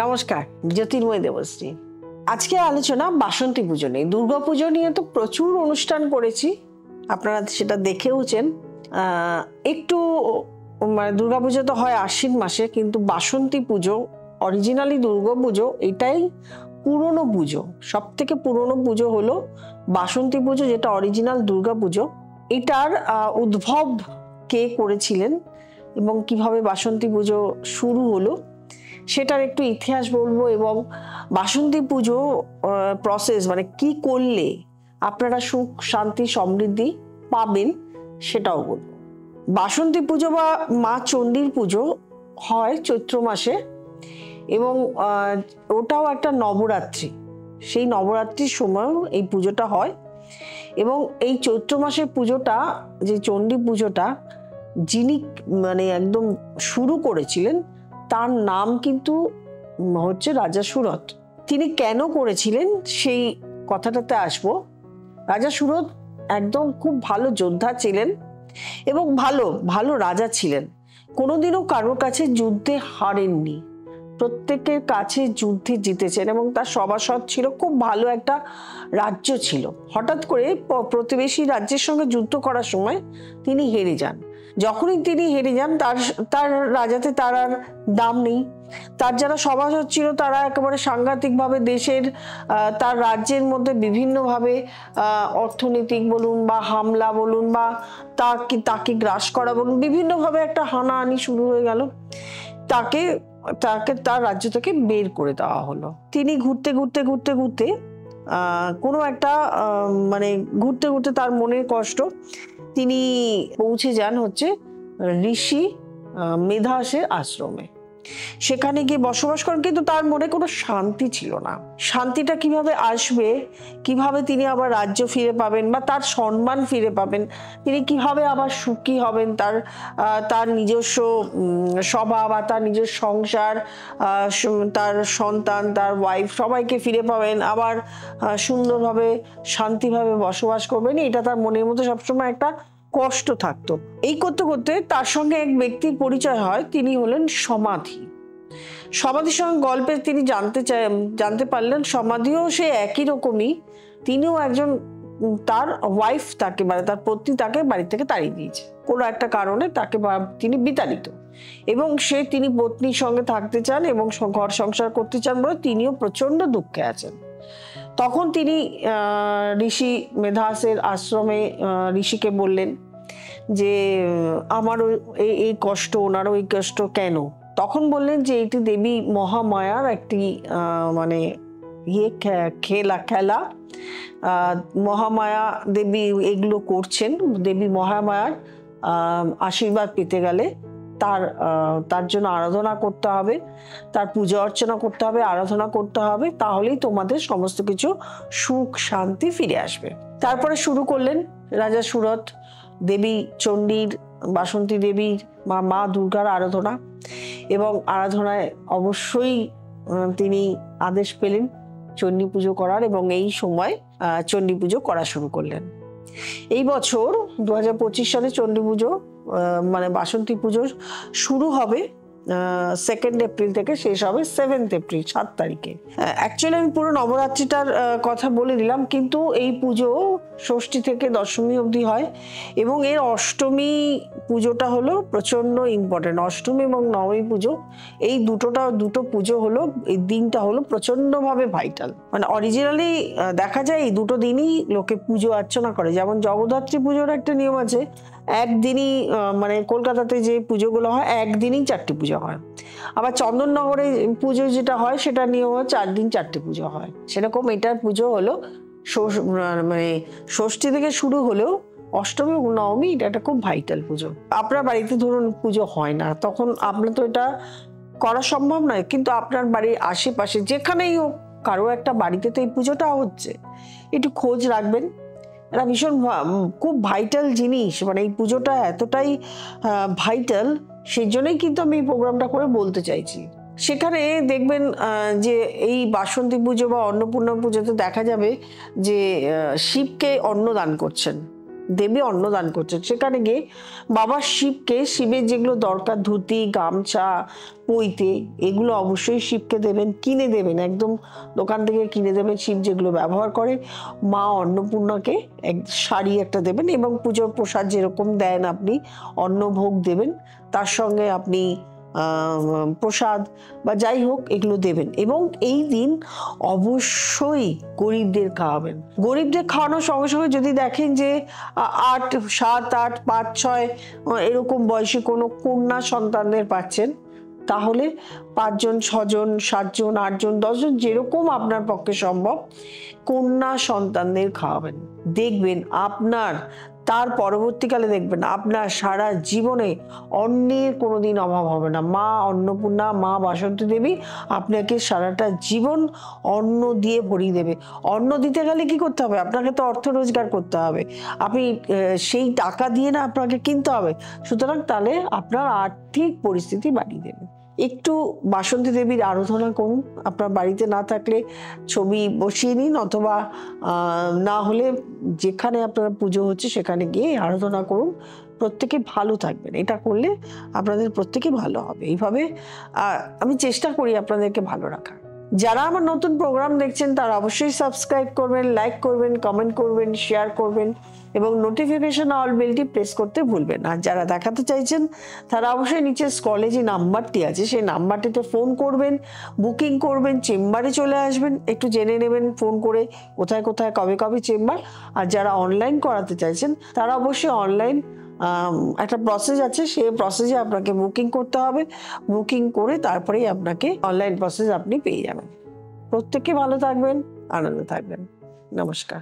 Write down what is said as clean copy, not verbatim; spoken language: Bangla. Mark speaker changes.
Speaker 1: নমস্কার, জ্যোতির্ময় দেবশ্রী। আজকে আলোচনা বাসন্তী পুজো নিয়ে। দুর্গাপুজো নিয়ে তো প্রচুর অনুষ্ঠান করেছি, আপনারা সেটা দেখেওছেন। একটু মানে দুর্গাপুজো তো হয় আশ্বিন মাসে, কিন্তু বাসন্তী পুজো অরিজিনালি দুর্গাপুজো এটাই পুরনো পুজো। সব থেকে পুরনো পুজো হলো বাসন্তী পুজো, যেটা অরিজিনাল দুর্গাপুজো। এটার উদ্ভব কে করেছিলেন এবং কিভাবে বাসন্তী পুজো শুরু হলো সেটার একটু ইতিহাস বলবো, এবং বাসন্তী পুজো প্রসেস মানে কি করলে আপনারা সুখ শান্তি সমৃদ্ধি পাবেন সেটাও বলবো। বাসন্তী পুজো বা মা চণ্ডীর পুজো হয় চৈত্র মাসে, এবং ওটাও একটা নবরাত্রি। সেই নবরাত্রির সময়ও এই পুজোটা হয়, এবং এই চৈত্র মাসের পুজোটা, যে চণ্ডী পুজোটা যিনি মানে একদম শুরু করেছিলেন তার নাম কিন্তু হচ্ছে রাজা সুরথ। তিনি কেন করেছিলেন সেই কথাটাতে আসবো। রাজা সুরথ একদম খুব ভালো যোদ্ধা ছিলেন এবং ভালো ভালো রাজা ছিলেন। কোনোদিনও কারোর কাছে যুদ্ধে হারেননি, প্রত্যেকের কাছে যুদ্ধে জিতেছেন, এবং তার সভাসদ ছিল, খুব ভালো একটা রাজ্য ছিল। হঠাৎ করে প্রতিবেশী রাজ্যের সঙ্গে যুদ্ধ করার সময় তিনি হেরে যান। যখনই তিনি হেরে যান তার রাজাতে তার আর দাম নেই। তার যারা সভাসদ ছিল তারা একেবারে সাংঘাতিকভাবে দেশের তার রাজ্যের মধ্যে বিভিন্নভাবে অর্থনৈতিক বলুন বা হামলা বলুন বা তাকে গ্রাস করা বলুন, বিভিন্নভাবে একটা হানাহানি শুরু হয়ে গেল। তাকে তার রাজ্য থেকে বের করে দেওয়া হলো। তিনি ঘুরতে ঘুরতে ঘুরতে ঘুরতে কোনো একটা মানে ঘুরতে ঘুরতে তার মনের কষ্ট, তিনি পৌঁছে যান হচ্ছে ঋষি মেধাসের আশ্রমে। সেখানে গিয়ে বসবাস করেন, কিন্তু তার মনে কোনো শান্তি ছিল না। শান্তিটা কিভাবে আসবে, কিভাবে তিনি আবার রাজ্য ফিরে পাবেন বা তার সম্মান ফিরে পাবেন, তিনি কিভাবে আবার সুখী হবেন, তার নিজস্ব সভা বা তার নিজস্ব সংসার, তার সন্তান, তার ওয়াইফ সবাইকে ফিরে পাবেন, আবার সুন্দরভাবে শান্তিভাবে বসবাস করবেন, এটা তার মনের মধ্যে সবসময় একটা কষ্ট থাকতো। এই করতে করতে তার সঙ্গে এক ব্যক্তির পরিচয় হয়, তিনি হলেন সমাধি। সমাধির সঙ্গে গল্পে তিনি জানতে পারলেন সমাধিও সে একই রকমই, তিনিও একজন, তার ওয়াইফ তাকে মানে তার পত্নী তাকে বাড়ি থেকে তাড়িয়ে দিয়েছে কোনো একটা কারণে, তিনি বিতাড়িত, এবং তিনি পত্নীর সঙ্গে থাকতে চান এবং ঘর সংসার করতে চান বলে তিনিও প্রচন্ড দুঃখে আছেন। তখন তিনি ঋষি মেধাসের আশ্রমে ঋষিকে বললেন যে আমারও এই কষ্ট, ওনারও এই কষ্ট কেন? তখন বললেন যে এটি দেবী মহামায়ার একটি মানে খেলা। মহামায়া দেবী এগুলো করছেন। দেবী মহামায়ার আশীর্বাদ পেতে গেলে তার জন্য আরাধনা করতে হবে, তার পূজা অর্চনা করতে হবে, আরাধনা করতে হবে, তাহলেই তোমাদের সমস্ত কিছু সুখ শান্তি ফিরে আসবে। তারপরে শুরু করলেন রাজা সুরথ দেবী চণ্ডীর, বাসন্তী দেবীর মা দুর্গার আরাধনা, এবং আরাধনায় অবশ্যই তিনি আদেশ পেলেন চণ্ডী পুজো করার, এবং এই সময় চণ্ডী পুজো করা শুরু করলেন। এই বছর 2025 সালে চণ্ডী পুজো মানে বাসন্তী পুজো শুরু হবে 2 এপ্রিল থেকে, শেষ হবে 7 এপ্রিল 7 তারিখে। অ্যাকচুয়ালি আমি পুরো নবরাত্রিটার কথা বলে দিলাম, কিন্তু এই পুজো ষষ্ঠী থেকে দশমী অবধি হয়, এবং এর অষ্টমী পুজোটা হলো প্রচন্ড ইম্পর্টেন্ট। অষ্টমী এবং নবমী পুজো, এই দুটো পুজো হলো, এই দিনটা হলো প্রচন্ডভাবে ভাইটাল। মানে অরিজিনালি দেখা যায় এই দুটো দিনই লোকে পুজো অর্চনা করে। যেমন জগদ্ধাত্রী পুজোর একটা নিয়ম আছে, একদিনই মানে কলকাতাতে যে পুজোগুলো হয় একদিনই 4টি পুজো হয়। আবার চন্দননগরে পুজো যেটা হয় সেটা নিয়ম 4 দিন 4টি পুজো হয়। সেরকম এটার পুজো হলো মানে ষষ্ঠী থেকে শুরু হলেও অষ্টমী এবং নবমী এটা একটা খুব ভাইটাল পুজো। আপনার বাড়িতে ধরুন পুজো হয় না, তখন আপনার তো এটা করা সম্ভব নয়, কিন্তু আপনার বাড়ির আশেপাশে যেখানেই হোক কারো একটা বাড়িতে তো এই পুজোটা হচ্ছে, একটু খোঁজ রাখবেন। এটা ভীষণ খুব ভাইটাল জিনিস, মানে এই পুজোটা এতটাই ভাইটাল, সেই জন্যই কিন্তু আমি এই প্রোগ্রামটা করে বলতে চাইছি। সেখানে দেখবেন যে এই বাসন্তী পুজো বা অন্নপূর্ণা পুজোতে দেখা যাবে যে শিবকে অন্ন দান করছেন, দেবী অন্নদান করছেন, সেখানে গিয়ে বাবা শিবকে, শিবের যেগুলো দরকার, ধুতি, গামছা, পৈতে, এগুলো অবশ্যই শিবকে দেবেন, কিনে দেবেন, একদম দোকান থেকে কিনে দেবেন। শিব যেগুলো ব্যবহার করে, মা অন্নপূর্ণাকে শাড়ি একটা দেবেন, এবং পুজোর প্রসাদ যেরকম দেন আপনি অন্নভোগ দেবেন, তার সঙ্গে আপনি প্রসাদ বা যাই হোক এগুলো দেবেন। এবং এই দিন অবশ্যই গরিবদের খাওয়াবেন। গরিবদের খাওয়ানোর সঙ্গে সঙ্গে যদি দেখেন যে 8, 7, 8, 5, 6 এরকম বয়সী কোনো কন্যা সন্তানদের পাচ্ছেন, তাহলে 5 জন, 6 জন, 7 জন, 8 জন, 10 জন, যেরকম আপনার পক্ষে সম্ভব কন্যা সন্তানদের খাওয়াবেন। দেখবেন আপনার তার পরবর্তীকালে দেখবেন আপনার সারা জীবনে অন্নের কোনোদিন অভাব হবে না। মা অন্নপূর্ণা, মা বাসন্তী দেবী আপনাকে সারাটা জীবন অন্ন দিয়ে ভরিয়ে দেবে। অন্ন দিতে গেলে কি করতে হবে? আপনাকে তো অর্থ রোজগার করতে হবে, আপনি সেই টাকা দিয়ে না আপনাকে কিনতে হবে। সুতরাং তাহলে আপনার আর্থিক পরিস্থিতি বাড়িয়ে দেবে। একটু বাসন্তী দেবীর আরাধনা করুন। আপনার বাড়িতে না থাকলে ছবি বসিয়ে নিন, অথবা না হলে যেখানে আপনার পুজো হচ্ছে সেখানে গিয়ে আরাধনা করুন। প্রত্যেকে ভালো থাকবেন, এটা করলে আপনাদের প্রত্যেকে ভালো হবে। এইভাবে আমি চেষ্টা করি আপনাদেরকে ভালো রাখার। যারা আমার নতুন প্রোগ্রাম দেখছেন তারা অবশ্যই সাবস্ক্রাইব করবেন, লাইক করবেন, কমেন্ট করবেন, শেয়ার করবেন, এবং নোটিফিকেশন অল বেলটি প্রেস করতে ভুলবেন না। আর যারা দেখাতে চাইছেন তারা অবশ্যই নিচে স্ক্রলে যে নাম্বারটি আছে সেই নাম্বারটিতে ফোন করবেন, বুকিং করবেন, চেম্বারে চলে আসবেন, একটু জেনে নেবেন ফোন করে কোথায় কোথায় কবে কবে চেম্বার। আর যারা অনলাইন করাতে চাইছেন তারা অবশ্যই অনলাইন একটা প্রসেস আছে, সেই প্রসেসে আপনাকে বুকিং করতে হবে। বুকিং করে তারপরেই আপনাকে অনলাইন প্রসেস আপনি পেয়ে যাবেন। প্রত্যেকে ভালো থাকবেন, আনন্দ থাকবেন। নমস্কার।